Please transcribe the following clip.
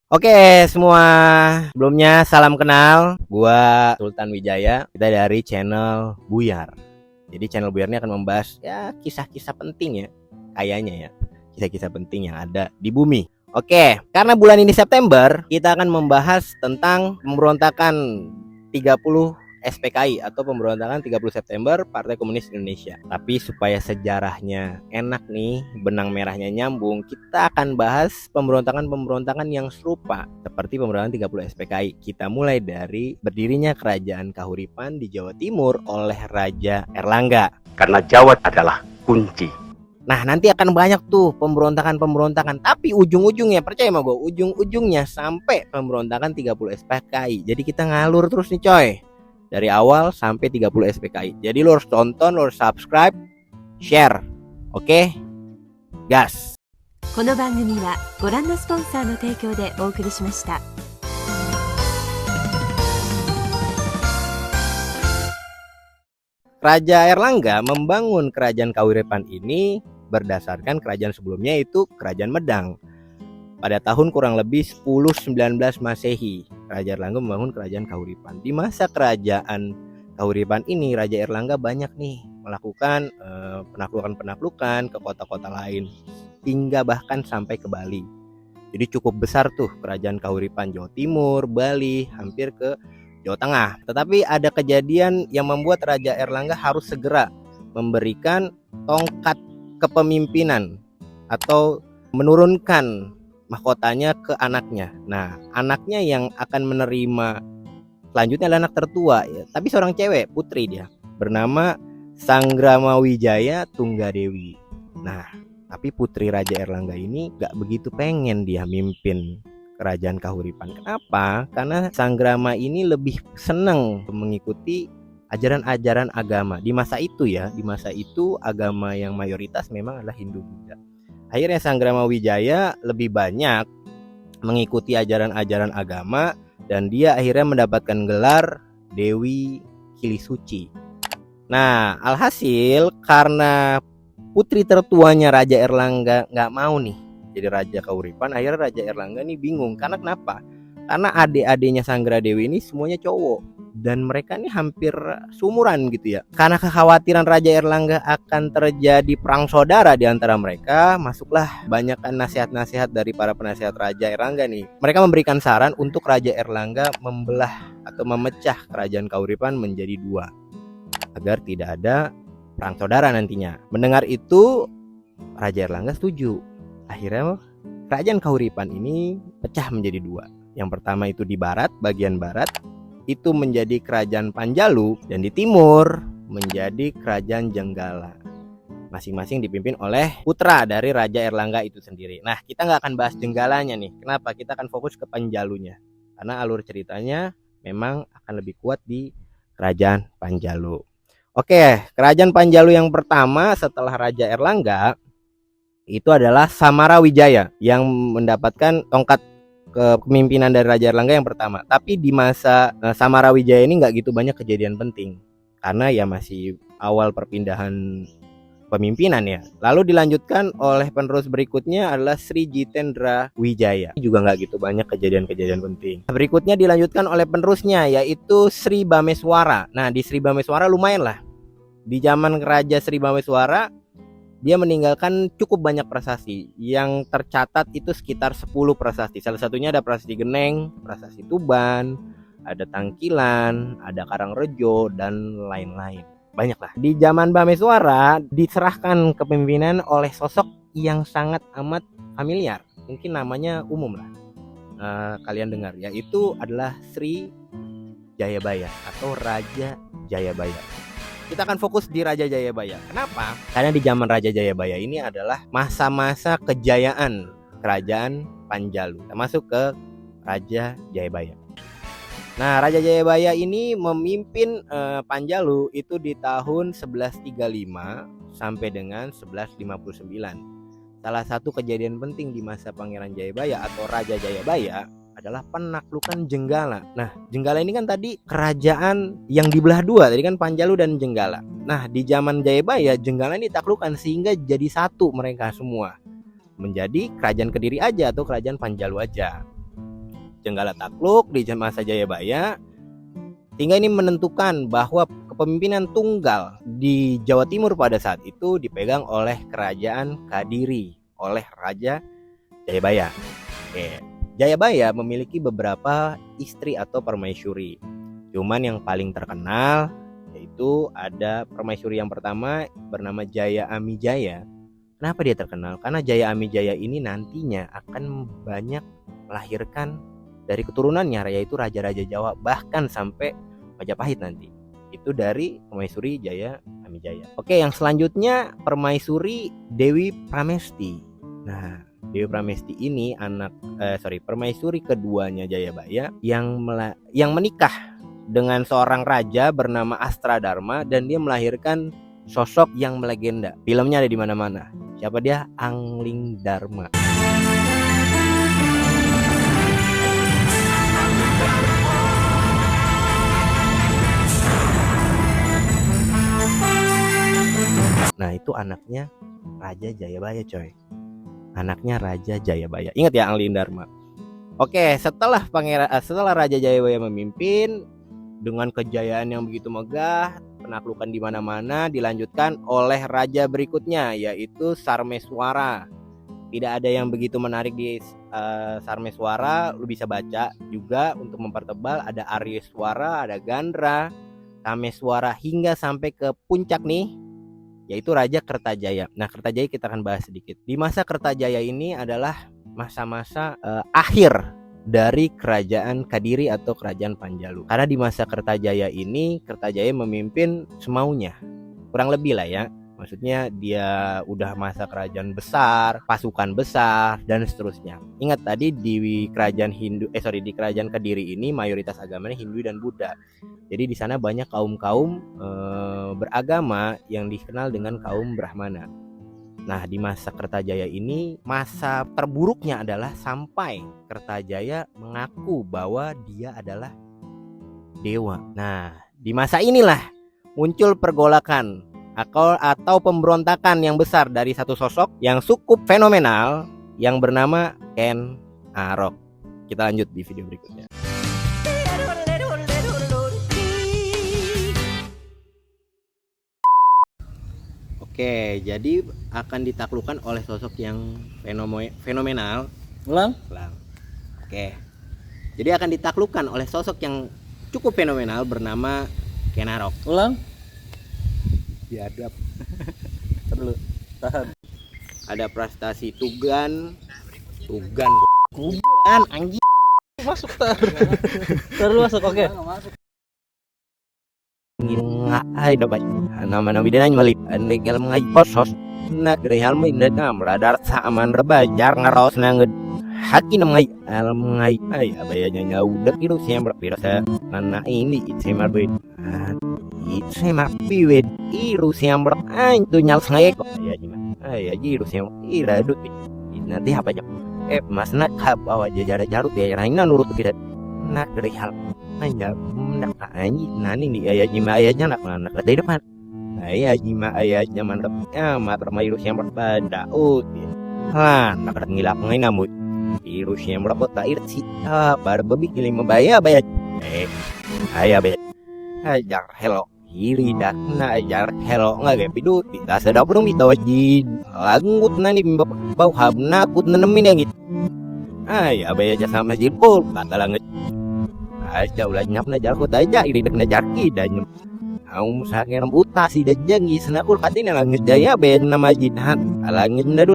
Oke semua, sebelumnya salam kenal. Gua Sultan Wijaya. Kita dari channel Buyar. Jadi channel Buyar ini akan membahas ya kisah-kisah penting ya, kayaknya ya, kisah-kisah penting yang ada di bumi. Oke, karena bulan ini September, kita akan membahas tentang pemberontakan 30 SPKI atau pemberontakan 30 September Partai Komunis Indonesia. Tapi supaya sejarahnya enak nih, benang merahnya nyambung, kita akan bahas pemberontakan-pemberontakan yang serupa seperti pemberontakan 30 SPKI. Kita mulai dari berdirinya Kerajaan Kahuripan di Jawa Timur oleh Raja Erlangga. Karena Jawa adalah kunci. Nah nanti akan banyak tuh pemberontakan-pemberontakan, tapi ujung-ujungnya, percaya sama gue, ujung-ujungnya sampai pemberontakan 30 SPKI. Jadi kita ngalur terus nih coy, dari awal sampai 30 SPKI. Jadi lo harus tonton, lo harus subscribe, share. Oke? Gas. この番組はご覧のスポンサーの提供でお送りしました。Raja Erlangga membangun Kerajaan Kahuripan ini berdasarkan kerajaan sebelumnya, itu Kerajaan Medang. Pada tahun kurang lebih 1019 Masehi, Raja Erlangga membangun Kerajaan Kahuripan. Di masa Kerajaan Kahuripan ini, Raja Erlangga banyak nih melakukan penaklukan-penaklukan ke kota-kota lain, hingga bahkan sampai ke Bali. Jadi cukup besar tuh Kerajaan Kahuripan, Jawa Timur, Bali, hampir ke Jawa Tengah. Tetapi ada kejadian yang membuat Raja Erlangga harus segera memberikan tongkat kepemimpinan atau menurunkan mahkotanya ke anaknya. Nah, anaknya yang akan menerima selanjutnya adalah anak tertua ya, tapi seorang cewek, putri dia, bernama Sangramawijaya Tunggadewi. Nah, tapi putri Raja Erlangga ini gak begitu pengen dia mimpin Kerajaan Kahuripan. Kenapa? Karena Sanggrama ini lebih senang mengikuti ajaran-ajaran agama di masa itu ya. Di masa itu agama yang mayoritas memang adalah Hindu Buddha. Akhirnya Sangramawijaya lebih banyak mengikuti ajaran-ajaran agama, dan dia akhirnya mendapatkan gelar Dewi Kilisuci. Nah, alhasil karena putri tertuanya Raja Erlangga nggak mau nih jadi Raja Kahuripan, akhirnya Raja Erlangga nih bingung. Karena kenapa? Karena adik-adiknya Sangradewi ini semuanya cowok, dan mereka nih hampir seumuran gitu ya. Karena kekhawatiran Raja Erlangga akan terjadi perang saudara di antara mereka, masuklah banyak nasihat-nasihat dari para penasihat Raja Erlangga nih. Mereka memberikan saran untuk Raja Erlangga membelah atau memecah Kerajaan Kahuripan menjadi dua, agar tidak ada perang saudara nantinya. Mendengar itu, Raja Erlangga setuju. Akhirnya Kerajaan Kahuripan ini pecah menjadi dua. Yang pertama itu di barat, bagian barat itu menjadi Kerajaan Panjalu, dan di timur menjadi Kerajaan Jenggala. Masing-masing dipimpin oleh putra dari Raja Erlangga itu sendiri. Nah, kita nggak akan bahas Jenggalanya nih. Kenapa? Kita akan fokus ke Panjalunya, karena alur ceritanya memang akan lebih kuat di Kerajaan Panjalu. Oke, Kerajaan Panjalu yang pertama setelah Raja Erlangga itu adalah Samarawijaya, yang mendapatkan tongkat kepemimpinan dari Raja Erlangga yang pertama. Tapi di masa Samarawijaya ini nggak gitu banyak kejadian penting, karena ya masih awal perpindahan pemimpinan ya. Lalu dilanjutkan oleh penerus berikutnya adalah Sri Jitendra Wijaya, juga nggak gitu banyak kejadian-kejadian penting. Berikutnya dilanjutkan oleh penerusnya, yaitu Sri Bameswara. Nah, di Sri Bameswara lumayan lah. Di zaman Raja Sri Bameswara, dia meninggalkan cukup banyak prasasti. Yang tercatat itu sekitar 10 prasasti. Salah satunya ada Prasasti Geneng, Prasasti Tuban, ada Tangkilan, ada Karangrejo, dan lain-lain. Banyak lah. Di zaman Bameswara diserahkan kepemimpinan oleh sosok yang sangat amat familiar. Mungkin namanya umum lah, kalian dengar, yaitu adalah Sri Jayabaya atau Raja Jayabaya. Kita akan fokus di Raja Jayabaya. Kenapa? Karena di zaman Raja Jayabaya ini adalah masa-masa kejayaan Kerajaan Panjalu. Kita masuk ke Raja Jayabaya. Nah, Raja Jayabaya ini memimpin Panjalu itu di tahun 1135 sampai dengan 1159. Salah satu kejadian penting di masa Pangeran Jayabaya atau Raja Jayabaya adalah penaklukan Jenggala. Nah, Jenggala ini kan tadi kerajaan yang dibelah dua, tadi kan Panjalu dan Jenggala. Nah, di zaman Jayabaya Jenggala ini ditaklukkan sehingga jadi satu mereka semua, menjadi Kerajaan Kediri aja atau Kerajaan Panjalu aja. Jenggala takluk di masa Jayabaya, sehingga ini menentukan bahwa kepemimpinan tunggal di Jawa Timur pada saat itu dipegang oleh Kerajaan Kadiri, oleh Raja Jayabaya. Oke. Jayabaya memiliki beberapa istri atau permaisuri. Cuman yang paling terkenal yaitu ada permaisuri yang pertama bernama Jaya Amijaya. Kenapa dia terkenal? Karena Jaya Amijaya ini nantinya akan banyak melahirkan dari keturunannya, yaitu raja-raja Jawa, bahkan sampai Majapahit nanti. Itu dari permaisuri Jaya Amijaya. Oke, yang selanjutnya permaisuri Dewi Pramesti. Nah, Dewi Pramesti ini permaisuri keduanya Jayabaya yang menikah dengan seorang raja bernama Astradharma, dan dia melahirkan sosok yang melegenda. Filmnya ada di mana-mana. Siapa dia? Angling Dharma. Nah, itu anaknya Raja Jayabaya, coy. Anaknya Raja Jayabaya. Ingat ya, Angling Dharma. Oke, setelah Raja Jayabaya memimpin dengan kejayaan yang begitu megah, penaklukan di mana-mana, dilanjutkan oleh raja berikutnya yaitu Sarmeswara. Tidak ada yang begitu menarik di Sarmeswara, lu bisa baca juga untuk mempertebal. Ada Aryaswara, ada Gandra, Kameswara, hingga sampai ke puncak nih, yaitu Raja Kertajaya. Nah, Kertajaya kita akan bahas sedikit. Di masa Kertajaya ini adalah masa-masa akhir dari kerajaan Kadiri atau kerajaan Panjalu. Karena di masa Kertajaya ini, Kertajaya memimpin semaunya, kurang lebih lah ya. Maksudnya dia udah masa kerajaan besar, pasukan besar, dan seterusnya. Ingat tadi di kerajaan di kerajaan Kediri ini mayoritas agamanya Hindu dan Buddha. Jadi di sana banyak kaum-kaum beragama yang dikenal dengan kaum Brahmana. Nah, di masa Kertajaya ini, masa terburuknya adalah sampai Kertajaya mengaku bahwa dia adalah dewa. Nah, di masa inilah muncul pergolakan atau pemberontakan yang besar dari satu sosok yang cukup fenomenal yang bernama Ken Arok. Kita lanjut di video berikutnya. Oke, jadi akan ditaklukkan oleh sosok yang fenomenal. Ulang. Oke. Jadi akan ditaklukkan oleh sosok yang cukup fenomenal bernama Ken Arok. Ulang. Biadab. Terus tahan. Ada prestasi Tugan anjing. Masuk masuk. Oke. Nggak dapat nama-nama dia malip anegel mengai posos nak rehal mainda radar saaman rebajar ngaros nanged haki namai almengai ay abayanya udah itu siang berpirasa nana ini itsemar bed itsemar piwed iru siang ber itu nyal ngek ya gimana ay iru siang ira dut nanti apa aja mas nak bawa jajar jarut ya raina nurut kita nak rehal hanya nak anjing nani di ayahnya nak dari depan ayahnya mantap matra virus yang berbeda nak ngilap ngai namut virus yang berapa tak sih bar babi kilim bayar ayah ajar hello iri dak na ajar hello nggak kayak pidut kita sedap dong ditawajin langut nani bau habna kut nenemin yang gitu ayah aja sama jipul kata langit aja ulah nyap na jarko aja iri dek na jarki dan ang sakit rambuta si dajang isna kul katina langit jaya ben nama jinhat langit na